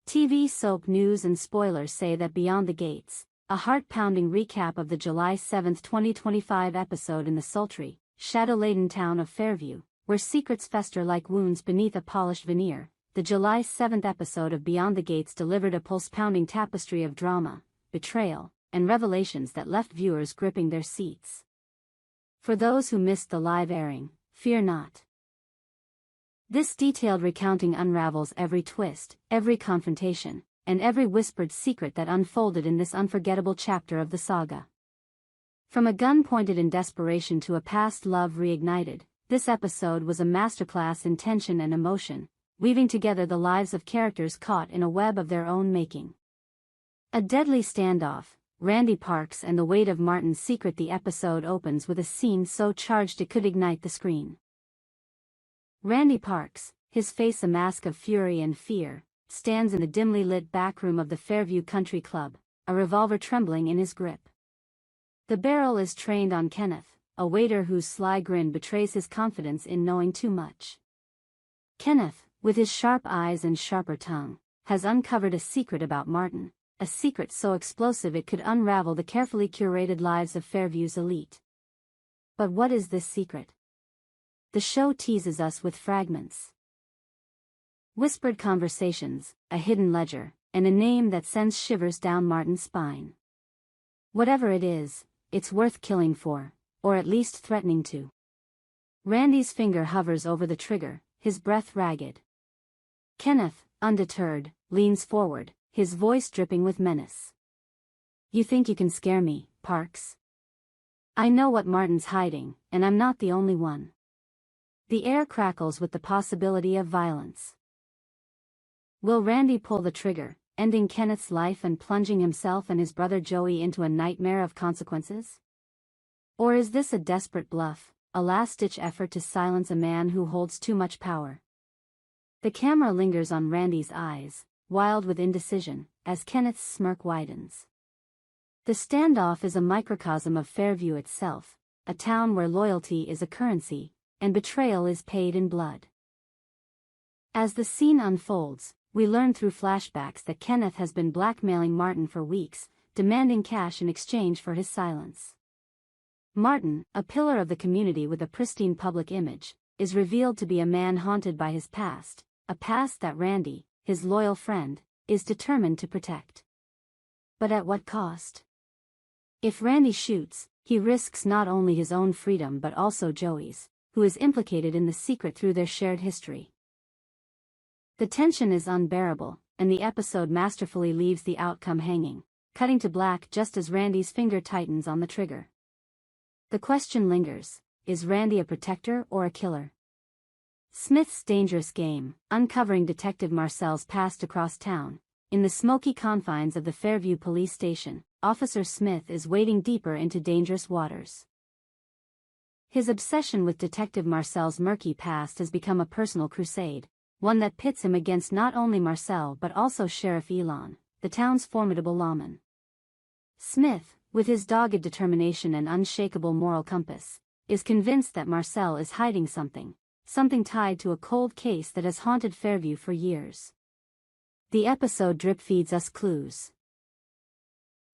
TV soap news and spoilers say that Beyond the Gates, a heart-pounding recap of the July 7, 2025 episode in the sultry, shadow-laden town of Fairview, where secrets fester like wounds beneath a polished veneer. The July 7th episode of Beyond the Gates delivered a pulse-pounding tapestry of drama, betrayal, and revelations that left viewers gripping their seats. For those who missed the live airing, fear not. This detailed recounting unravels every twist, every confrontation, and every whispered secret that unfolded in this unforgettable chapter of the saga. From a gun pointed in desperation to a past love reignited, this episode was a masterclass in tension and emotion, weaving together the lives of characters caught in a web of their own making. A deadly standoff, Randy Parks and the weight of Martin's secret. The episode opens with a scene so charged it could ignite the screen. Randy Parks, his face a mask of fury and fear, stands in the dimly lit backroom of the Fairview Country Club, a revolver trembling in his grip. The barrel is trained on Kenneth, a waiter whose sly grin betrays his confidence in knowing too much. Kenneth, with his sharp eyes and sharper tongue, has uncovered a secret about Martin, a secret so explosive it could unravel the carefully curated lives of Fairview's elite. But what is this secret? The show teases us with fragments. Whispered conversations, a hidden ledger, and a name that sends shivers down Martin's spine. Whatever it is, it's worth killing for, or at least threatening to. Randy's finger hovers over the trigger, his breath ragged. Kenneth, undeterred, leans forward, his voice dripping with menace. "You think you can scare me, Parks? I know what Martin's hiding, and I'm not the only one." The air crackles with the possibility of violence. Will Randy pull the trigger, ending Kenneth's life and plunging himself and his brother Joey into a nightmare of consequences? Or is this a desperate bluff, a last-ditch effort to silence a man who holds too much power? The camera lingers on Randy's eyes, wild with indecision, as Kenneth's smirk widens. The standoff is a microcosm of Fairview itself, a town where loyalty is a currency, and betrayal is paid in blood. As the scene unfolds, we learn through flashbacks that Kenneth has been blackmailing Martin for weeks, demanding cash in exchange for his silence. Martin, a pillar of the community with a pristine public image, is revealed to be a man haunted by his past, a past that Randy, his loyal friend, is determined to protect. But at what cost? If Randy shoots, he risks not only his own freedom but also Joey's, who is implicated in the secret through their shared history. The tension is unbearable, and the episode masterfully leaves the outcome hanging, cutting to black just as Randy's finger tightens on the trigger. The question lingers, is Randy a protector or a killer? Smith's dangerous game, uncovering Detective Marcel's past across town. In the smoky confines of the Fairview police station, Officer Smith is wading deeper into dangerous waters. His obsession with Detective Marcel's murky past has become a personal crusade, one that pits him against not only Marcel but also Sheriff Elon, the town's formidable lawman. Smith, with his dogged determination and unshakable moral compass, is convinced that Marcel is hiding something tied to a cold case that has haunted Fairview for years. The episode drip feeds us clues.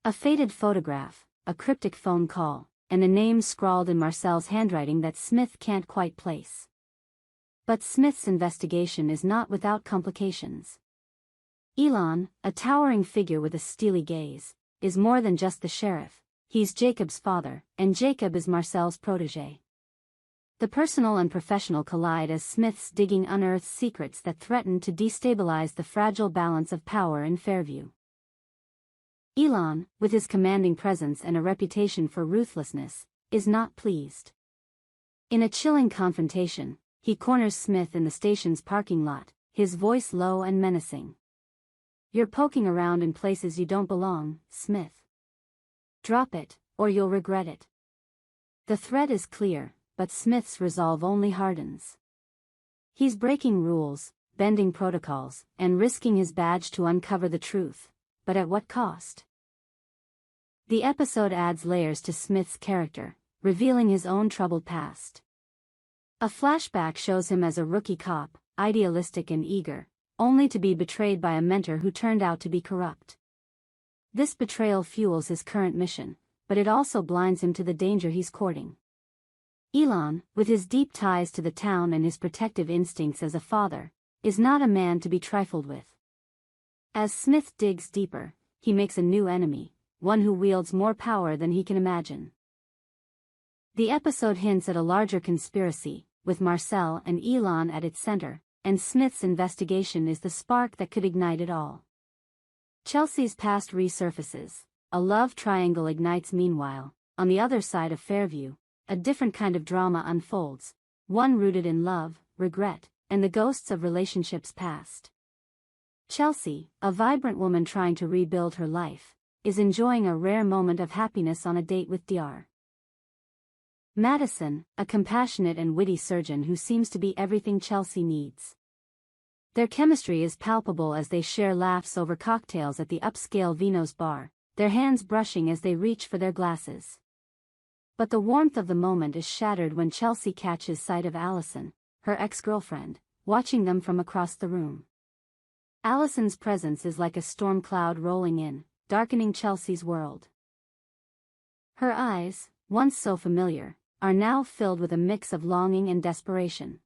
A faded photograph, a cryptic phone call, and a name scrawled in Marcel's handwriting that Smith can't quite place. But Smith's investigation is not without complications. Elon, a towering figure with a steely gaze, is more than just the sheriff. He's Jacob's father, and Jacob is Marcel's protégé. The personal and professional collide as Smith's digging unearths secrets that threaten to destabilize the fragile balance of power in Fairview. Elon, with his commanding presence and a reputation for ruthlessness, is not pleased. In a chilling confrontation, he corners Smith in the station's parking lot, his voice low and menacing. "You're poking around in places you don't belong, Smith. Drop it, or you'll regret it." The threat is clear, but Smith's resolve only hardens. He's breaking rules, bending protocols, and risking his badge to uncover the truth, but at what cost? The episode adds layers to Smith's character, revealing his own troubled past. A flashback shows him as a rookie cop, idealistic and eager, only to be betrayed by a mentor who turned out to be corrupt. This betrayal fuels his current mission, but it also blinds him to the danger he's courting. Elon, with his deep ties to the town and his protective instincts as a father, is not a man to be trifled with. As Smith digs deeper, he makes a new enemy, one who wields more power than he can imagine. The episode hints at a larger conspiracy, with Marcel and Elon at its center, and Smith's investigation is the spark that could ignite it all. Chelsea's past resurfaces, a love triangle ignites meanwhile. On the other side of Fairview, a different kind of drama unfolds, one rooted in love, regret, and the ghosts of relationships past. Chelsea, a vibrant woman trying to rebuild her life, is enjoying a rare moment of happiness on a date with Dr. Madison, a compassionate and witty surgeon who seems to be everything Chelsea needs. Their chemistry is palpable as they share laughs over cocktails at the upscale Vino's bar, their hands brushing as they reach for their glasses. But the warmth of the moment is shattered when Chelsea catches sight of Allison, her ex-girlfriend, watching them from across the room. Allison's presence is like a storm cloud rolling in, darkening Chelsea's world. Her eyes, once so familiar, are now filled with a mix of longing and desperation.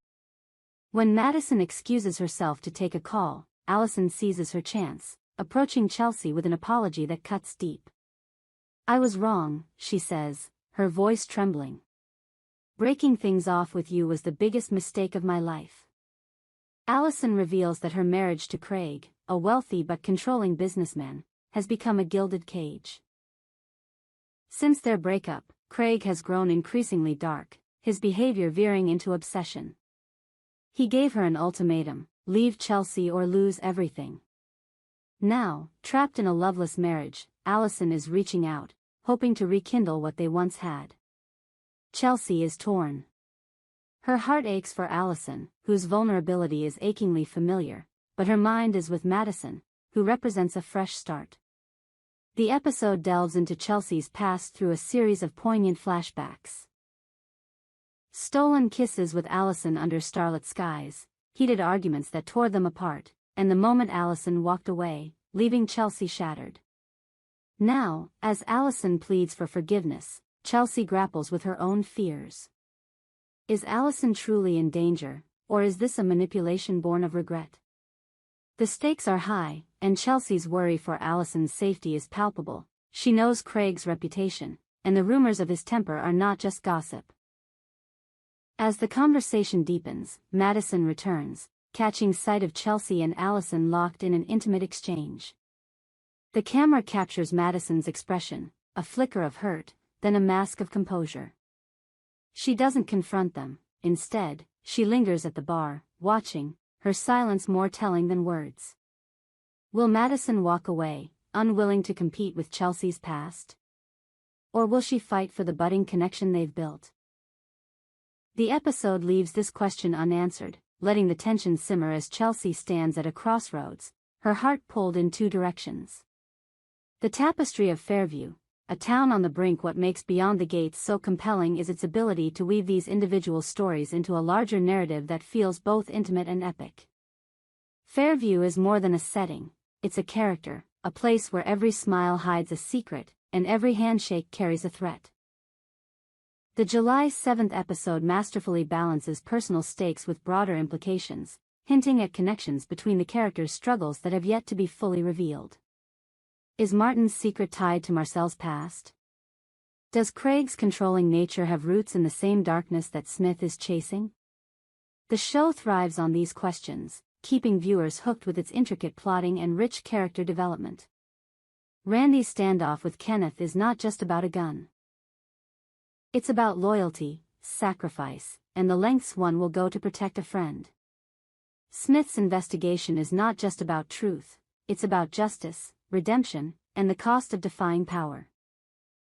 When Madison excuses herself to take a call, Allison seizes her chance, approaching Chelsea with an apology that cuts deep. "I was wrong," she says, her voice trembling. "Breaking things off with you was the biggest mistake of my life." Allison reveals that her marriage to Craig, a wealthy but controlling businessman, has become a gilded cage. Since their breakup, Craig has grown increasingly dark, his behavior veering into obsession. He gave her an ultimatum: leave Chelsea or lose everything. Now, trapped in a loveless marriage, Allison is reaching out, hoping to rekindle what they once had. Chelsea is torn. Her heart aches for Allison, whose vulnerability is achingly familiar, but her mind is with Madison, who represents a fresh start. The episode delves into Chelsea's past through a series of poignant flashbacks. Stolen kisses with Allison under starlit skies, heated arguments that tore them apart, and the moment Allison walked away, leaving Chelsea shattered. Now, as Allison pleads for forgiveness, Chelsea grapples with her own fears. Is Allison truly in danger, or is this a manipulation born of regret? The stakes are high, and Chelsea's worry for Allison's safety is palpable. She knows Craig's reputation, and the rumors of his temper are not just gossip. As the conversation deepens, Madison returns, catching sight of Chelsea and Allison locked in an intimate exchange. The camera captures Madison's expression, a flicker of hurt, then a mask of composure. She doesn't confront them, instead, she lingers at the bar, watching, her silence more telling than words. Will Madison walk away, unwilling to compete with Chelsea's past? Or will she fight for the budding connection they've built? The episode leaves this question unanswered, letting the tension simmer as Chelsea stands at a crossroads, her heart pulled in two directions. The tapestry of Fairview, a town on the brink. What makes Beyond the Gates so compelling is its ability to weave these individual stories into a larger narrative that feels both intimate and epic. Fairview is more than a setting, it's a character, a place where every smile hides a secret, and every handshake carries a threat. The July 7th episode masterfully balances personal stakes with broader implications, hinting at connections between the characters' struggles that have yet to be fully revealed. Is Martin's secret tied to Marcel's past? Does Craig's controlling nature have roots in the same darkness that Smith is chasing? The show thrives on these questions, keeping viewers hooked with its intricate plotting and rich character development. Randy's standoff with Kenneth is not just about a gun. It's about loyalty, sacrifice, and the lengths one will go to protect a friend. Smith's investigation is not just about truth, it's about justice, redemption, and the cost of defying power.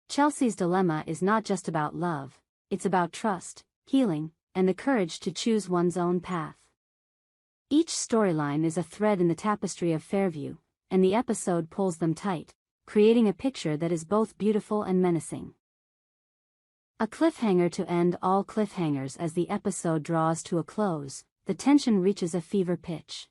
Chelsea's dilemma is not just about love, it's about trust, healing, and the courage to choose one's own path. Each storyline is a thread in the tapestry of Fairview, and the episode pulls them tight, creating a picture that is both beautiful and menacing. A cliffhanger to end all cliffhangers. As the episode draws to a close, the tension reaches a fever pitch.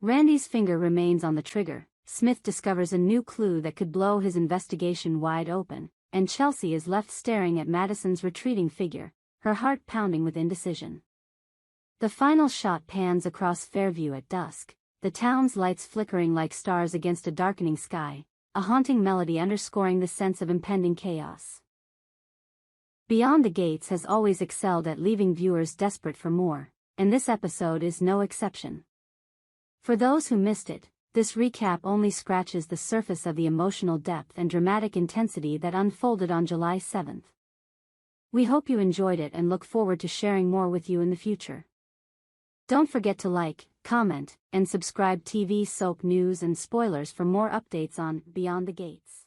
Randy's finger remains on the trigger, Smith discovers a new clue that could blow his investigation wide open, and Chelsea is left staring at Madison's retreating figure, her heart pounding with indecision. The final shot pans across Fairview at dusk, the town's lights flickering like stars against a darkening sky, a haunting melody underscoring the sense of impending chaos. Beyond the Gates has always excelled at leaving viewers desperate for more, and this episode is no exception. For those who missed it, this recap only scratches the surface of the emotional depth and dramatic intensity that unfolded on July 7th. We hope you enjoyed it and look forward to sharing more with you in the future. Don't forget to like, comment, and subscribe TV soap news and spoilers for more updates on Beyond the Gates.